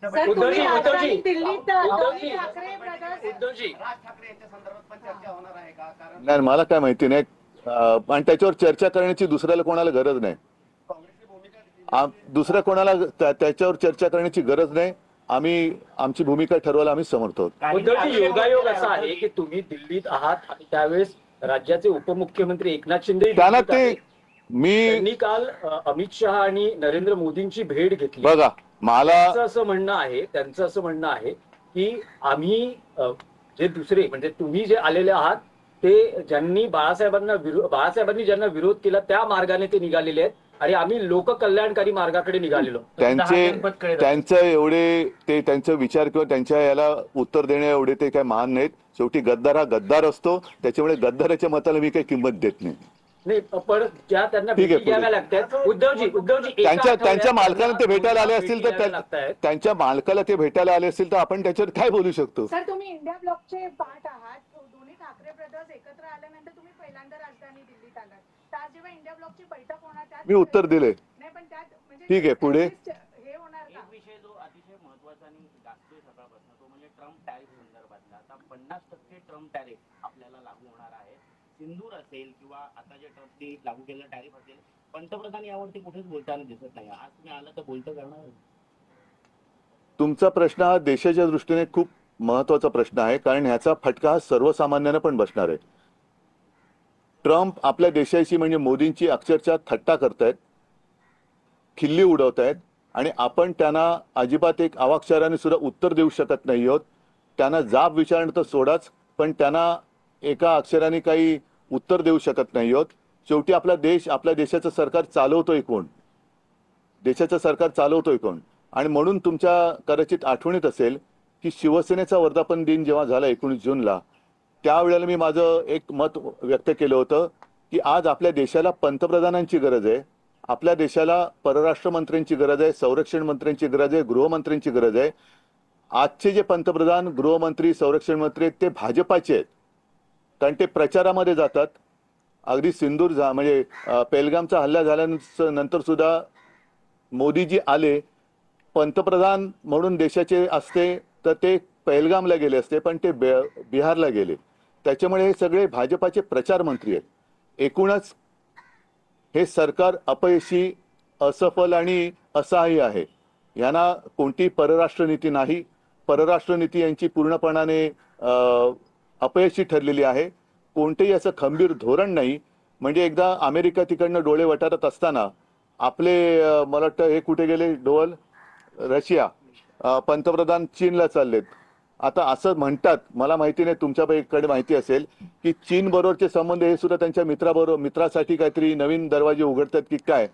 उद्धवजी उद्धवजी दिल्लीत उद्धवजी उद्धवजी राज ठाकरे यांच्या संदर्भात पण चर्चा होणार आहे का? कारण नाही, मला काय माहिती नाही. आणि त्याच्यावर चर्चा करण्याची दुसऱ्याला कोणाला गरज नाही. काँग्रेसची भूमिका दुसऱ्या कोणाला त्याच्यावर चर्चा करण्याची गरज नाही. आम्ही आमची भूमिका ठरवायला आम्ही समर्थ आहोत. उद्धवजी योगायोग असा आहे की तुम्ही दिल्लीत आहात आणि त्यावेळेस राज्याचे उपमुख्यमंत्री एकनाथ शिंदे त्यांना दिल्लीत ते आहेत. मी त्यांनी काल अमित शहा आणि नरेंद्र मोदींची भेट घेतली. बघा, मला त्यांचं असं म्हणणं आहे की आम्ही जे दुसरे म्हणजे तुम्ही जे आलेले आहात ते ज्यांनी बाळासाहेबांनी ज्यांना विरोध केला त्या मार्गाने ते निघालेले आहेत आणि आम्ही लोककल्याणकारी मार्गाकडे निघालेलो. त्यांचं एवढे ते त्यांचा विचार किंवा त्यांच्या याला उत्तर देण्या एवढे ते काही महान नाहीत. शेवटी गद्दार हा गद्दार असतो, त्याच्यामुळे गद्दाराच्या मताला मी काही किंमत देत नाही. नाही, पण ज्या त्यांना भेटी घ्याव्या लागतात उद्धवजी त्यांच्या मालकाला ते भेटायला आले असतील तर त्यांच्या मालकाला ते भेटायला आले असतील तर आपण त्याच्यावर काय बोलू शकतो. सर, तुम्ही इंडिया ब्लॉकचे पार्ट आहात. दोन्ही ठाकरे ब्रदर्स एकत्र आल्यानंतर तुम्ही पहिल्यांदा राजधानी दिल्लीत आलात. तर जेव्हा इंडिया ब्लॉकची बैठक होणार त्यात मी उत्तर दिले. नाही, पण त्यात म्हणजे ठीक आहे, पुढे हे होणार का? एक विषय जो अतिशय महत्त्वाचा आणि गाजतोय सकाळपासून तो म्हणजे ट्रम्प टॅरिफ संदर्भातला. आता 50% ट्रम्प टॅरिफ आपल्याला लागू होणार आहे. सिंदूर असेल किंवा आता जे ट्रम्पने लागू केलेलं टॅरिफ असेल, पंतप्रधान यावरती कुठेच बोलताना दिसत नाही. आज तुम्ही आलं तर बोलतं करणार. तुमचा प्रश्न हा देशाच्या दृष्टीने खूप महत्वाचा प्रश्न आहे, कारण ह्याचा फटका हा सर्वसामान्यांना पण बसणार आहे. ट्रम्प आपल्या देशाची म्हणजे मोदींची अक्षरशः थट्टा करतायत, खिल्ली उडवतायत आणि आपण त्यांना अजिबात एक अवाक्षराने सुद्धा उत्तर देऊ शकत नाही आहोत. त्यांना जाब विचारणं तर सोडाच, पण त्यांना एका अक्षराने काही उत्तर देऊ शकत नाही आहोत. शेवटी आपला देश, आपल्या देशाचं सरकार चालवतोय कोण? देशाचं सरकार चालवतोय कोण? आणि म्हणून तुमच्या कदाचित आठवणीत असेल की शिवसेनेचा वर्धापन दिन जेव्हा झाला 19 जूनला, त्यावेळेला मी माझं एक मत व्यक्त केलं होतं की आज आपल्या देशाला पंतप्रधानांची गरज आहे, आपल्या देशाला परराष्ट्र मंत्र्यांची गरज आहे, संरक्षण मंत्र्यांची गरज आहे, गृहमंत्र्यांची गरज आहे. आजचे जे पंतप्रधान, गृहमंत्री, संरक्षण मंत्री आहेत ते भाजपाचे आहेत, कारण ते प्रचारामध्ये जातात. अगदी सिंदूर म्हणजे पेहलगामचा हल्ला झाल्यानंतर सुद्धा मोदीजी आले, पंतप्रधान म्हणून देशाचे असते तर ते पेहलगामला गेले असते, पण ते बिहारला गेले. त्याच्यामुळे हे सगळे भाजपाचे प्रचार मंत्री आहेत. एकूणच हे सरकार अपयशी, असफल आणि असहाय्य आहे. यांना कोणती परराष्ट्र नीती नाही. परराष्ट्र नीती यांची पूर्णपणाने अपयशी ठरलेली आहे. कोणतेही असं खंबीर धोरण नाही. म्हणजे एकदा अमेरिका तिकडनं डोळे वटारत असताना आपले मला वाटतं हे कुठे गेले डोल, रशिया, पंतप्रधान चीनला चाललेत. आता असं म्हणतात, मला माहिती नाही, तुमच्याकडे माहिती असेल की चीन बरोबरचे संबंध हे सुद्धा त्यांच्या मित्रासाठी काहीतरी नवीन दरवाजे उघडतात की काय.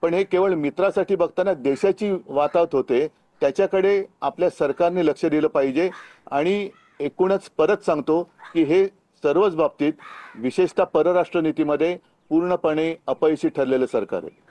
पण हे केवळ मित्रासाठी बघताना देशाची वातावत होते. त्याच्याकडे आपल्या सरकारने लक्ष दिलं पाहिजे. आणि एकूणच परत सांगतो की हे सर्वच बाबतीत, विशेषतः परराष्ट्र नीतीमध्ये पूर्णपणे अपयशी ठरलेलं सरकार आहे.